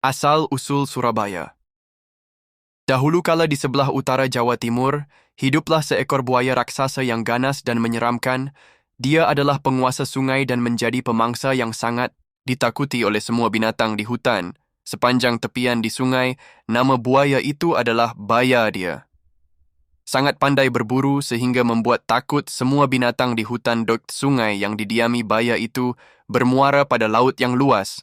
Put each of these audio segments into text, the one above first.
Asal-usul Surabaya. Dahulu kala di sebelah utara Jawa Timur, hiduplah seekor buaya raksasa yang ganas dan menyeramkan. Dia adalah penguasa sungai dan menjadi pemangsa yang sangat ditakuti oleh semua binatang di hutan. Sepanjang tepian di sungai, nama buaya itu adalah Baya dia. Sangat pandai berburu sehingga membuat takut semua binatang di hutan dot sungai yang didiami Baya itu bermuara pada laut yang luas.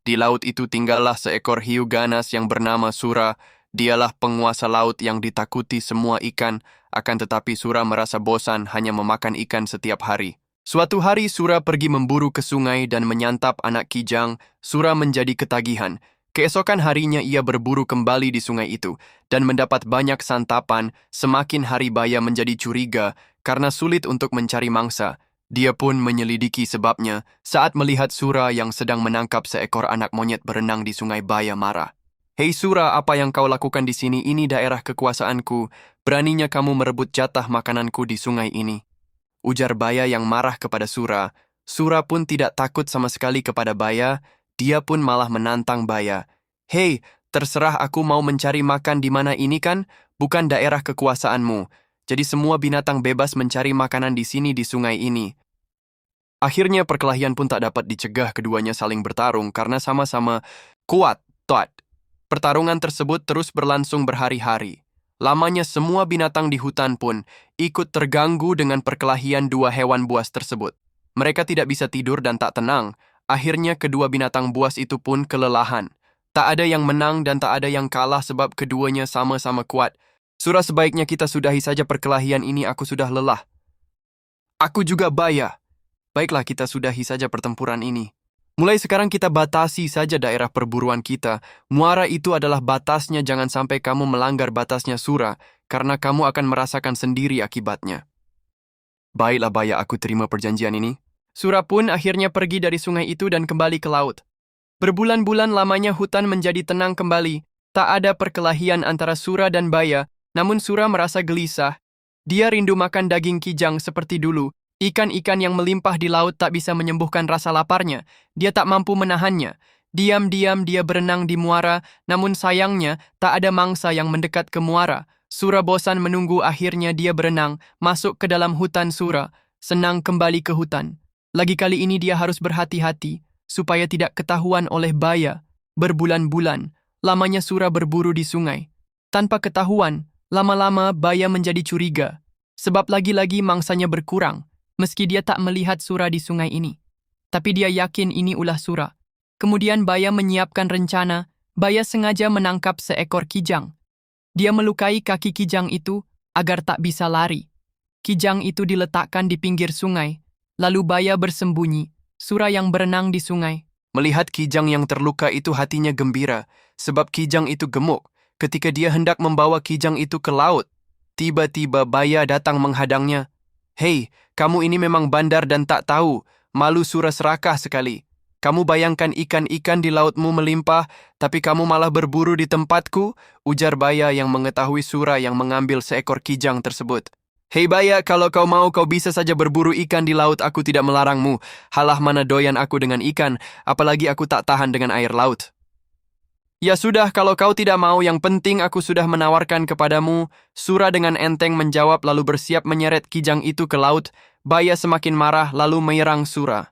Di laut itu tinggallah seekor hiu ganas yang bernama Sura. Dialah penguasa laut yang ditakuti semua ikan, akan tetapi Sura merasa bosan hanya memakan ikan setiap hari. Suatu hari Sura pergi memburu ke sungai dan menyantap anak kijang. Sura menjadi ketagihan. Keesokan harinya ia berburu kembali di sungai itu dan mendapat banyak santapan. Semakin hari Baya menjadi curiga karena sulit untuk mencari mangsa. Dia pun menyelidiki sebabnya. Saat melihat Sura yang sedang menangkap seekor anak monyet berenang di sungai, Baya marah. "Hei Sura, apa yang kau lakukan di sini? Ini daerah kekuasaanku. Beraninya kamu merebut jatah makananku di sungai ini," ujar Baya yang marah kepada Sura. Sura pun tidak takut sama sekali kepada Baya. Dia pun malah menantang Baya. "Hei, terserah, aku mau mencari makan di mana ini kan? Bukan daerah kekuasaanmu. Jadi semua binatang bebas mencari makanan di sini di sungai ini." Akhirnya perkelahian pun tak dapat dicegah, keduanya saling bertarung karena sama-sama kuat. Pertarungan tersebut terus berlangsung berhari-hari. Lamanya semua binatang di hutan pun ikut terganggu dengan perkelahian dua hewan buas tersebut. Mereka tidak bisa tidur dan tak tenang. Akhirnya kedua binatang buas itu pun kelelahan. Tak ada yang menang dan tak ada yang kalah sebab keduanya sama-sama kuat. "Sura, sebaiknya kita sudahi saja perkelahian ini, aku sudah lelah." "Aku juga, Baya. Baiklah, kita sudahi saja pertempuran ini. Mulai sekarang kita batasi saja daerah perburuan kita. Muara itu adalah batasnya, jangan sampai kamu melanggar batasnya, Sura, karena kamu akan merasakan sendiri akibatnya." "Baiklah Baya, aku terima perjanjian ini." Sura pun akhirnya pergi dari sungai itu dan kembali ke laut. Berbulan-bulan lamanya hutan menjadi tenang kembali. Tak ada perkelahian antara Sura dan Baya, namun Sura merasa gelisah. Dia rindu makan daging kijang seperti dulu. Ikan-ikan yang melimpah di laut tak bisa menyembuhkan rasa laparnya. Dia tak mampu menahannya. Diam-diam dia berenang di muara, namun sayangnya tak ada mangsa yang mendekat ke muara. Sura bosan menunggu, akhirnya dia berenang, masuk ke dalam hutan. Sura senang kembali ke hutan. Lagi kali ini dia harus berhati-hati, supaya tidak ketahuan oleh Baya. Berbulan-bulan, lamanya Sura berburu di sungai. Tanpa ketahuan, lama-lama Baya menjadi curiga, sebab lagi-lagi mangsanya berkurang. Meski dia tak melihat Sura di sungai ini, tapi dia yakin ini ulah Sura. Kemudian Baya menyiapkan rencana. Baya sengaja menangkap seekor kijang. Dia melukai kaki kijang itu agar tak bisa lari. Kijang itu diletakkan di pinggir sungai. Lalu Baya bersembunyi. Sura yang berenang di sungai melihat kijang yang terluka itu, hatinya gembira, sebab kijang itu gemuk. Ketika dia hendak membawa kijang itu ke laut, tiba-tiba Baya datang menghadangnya. "Hei, kamu ini memang bandar dan tak tahu. Malu, Sura, serakah sekali. Kamu bayangkan ikan-ikan di lautmu melimpah, tapi kamu malah berburu di tempatku," ujar Baya yang mengetahui Sura yang mengambil seekor kijang tersebut. "Hei Baya, kalau kau mau kau bisa saja berburu ikan di laut, aku tidak melarangmu. Halah, mana doyan aku dengan ikan, apalagi aku tak tahan dengan air laut." "Ya sudah, kalau kau tidak mau, yang penting aku sudah menawarkan kepadamu," Sura dengan enteng menjawab lalu bersiap menyeret kijang itu ke laut. Baya semakin marah lalu menyerang Sura.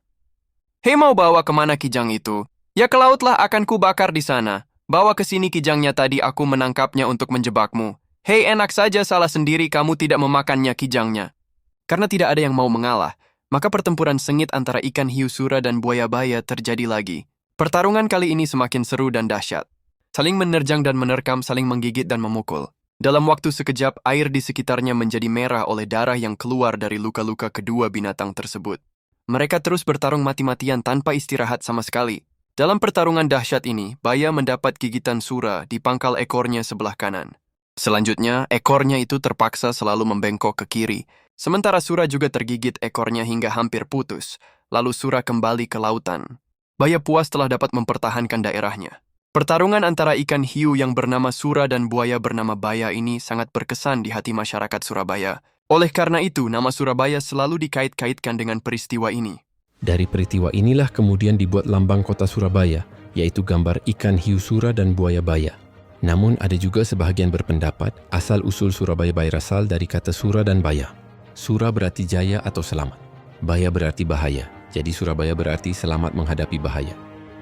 "Hei, mau bawa kemana kijang itu? Ya ke lautlah, akan kubakar di sana. Bawa ke sini kijangnya, tadi aku menangkapnya untuk menjebakmu." "Hei, enak saja, salah sendiri kamu tidak memakannya kijangnya." Karena tidak ada yang mau mengalah, maka pertempuran sengit antara ikan hiu Sura dan buaya Baya terjadi lagi. Pertarungan kali ini semakin seru dan dahsyat. Saling menerjang dan menerkam, saling menggigit dan memukul. Dalam waktu sekejap, air di sekitarnya menjadi merah oleh darah yang keluar dari luka-luka kedua binatang tersebut. Mereka terus bertarung mati-matian tanpa istirahat sama sekali. Dalam pertarungan dahsyat ini, Baya mendapat gigitan Sura di pangkal ekornya sebelah kanan. Selanjutnya, ekornya itu terpaksa selalu membengkok ke kiri. Sementara Sura juga tergigit ekornya hingga hampir putus. Lalu Sura kembali ke lautan. Baya puas telah dapat mempertahankan daerahnya. Pertarungan antara ikan hiu yang bernama Sura dan buaya bernama Baya ini sangat berkesan di hati masyarakat Surabaya. Oleh karena itu, nama Surabaya selalu dikait-kaitkan dengan peristiwa ini. Dari peristiwa inilah kemudian dibuat lambang kota Surabaya, yaitu gambar ikan hiu sura dan buaya baya. Namun ada juga sebahagian berpendapat asal-usul Surabaya berasal dari kata sura dan baya. Sura berarti jaya atau selamat. Baya berarti bahaya, jadi Surabaya berarti selamat menghadapi bahaya.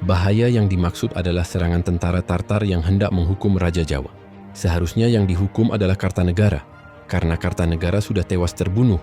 Bahaya yang dimaksud adalah serangan tentara Tartar yang hendak menghukum Raja Jawa. Seharusnya yang dihukum adalah Kartanegara. Karena Kartanegara sudah tewas terbunuh,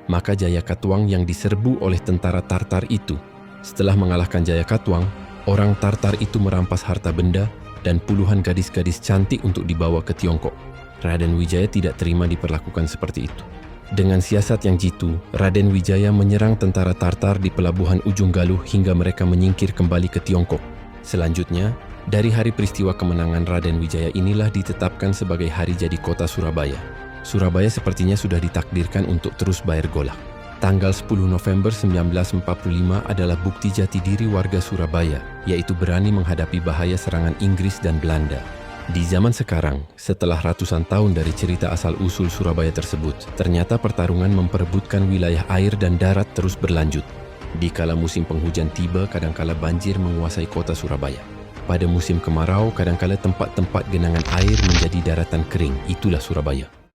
maka Jayakatwang yang diserbu oleh tentara Tartar itu. Setelah mengalahkan Jayakatwang, orang Tartar itu merampas harta benda dan puluhan gadis-gadis cantik untuk dibawa ke Tiongkok. Raden Wijaya tidak terima diperlakukan seperti itu. Dengan siasat yang jitu, Raden Wijaya menyerang tentara Tartar di pelabuhan Ujung Galuh hingga mereka menyingkir kembali ke Tiongkok. Selanjutnya, dari hari peristiwa kemenangan Raden Wijaya inilah ditetapkan sebagai hari jadi kota Surabaya. Surabaya sepertinya sudah ditakdirkan untuk terus bayar golak. Tanggal 10 November 1945 adalah bukti jati diri warga Surabaya, yaitu berani menghadapi bahaya serangan Inggris dan Belanda. Di zaman sekarang, setelah ratusan tahun dari cerita asal-usul Surabaya tersebut, ternyata pertarungan memperebutkan wilayah air dan darat terus berlanjut. Di kala musim penghujan tiba, kadangkala banjir menguasai kota Surabaya. Pada musim kemarau, kadangkala tempat-tempat genangan air menjadi daratan kering. Itulah Surabaya.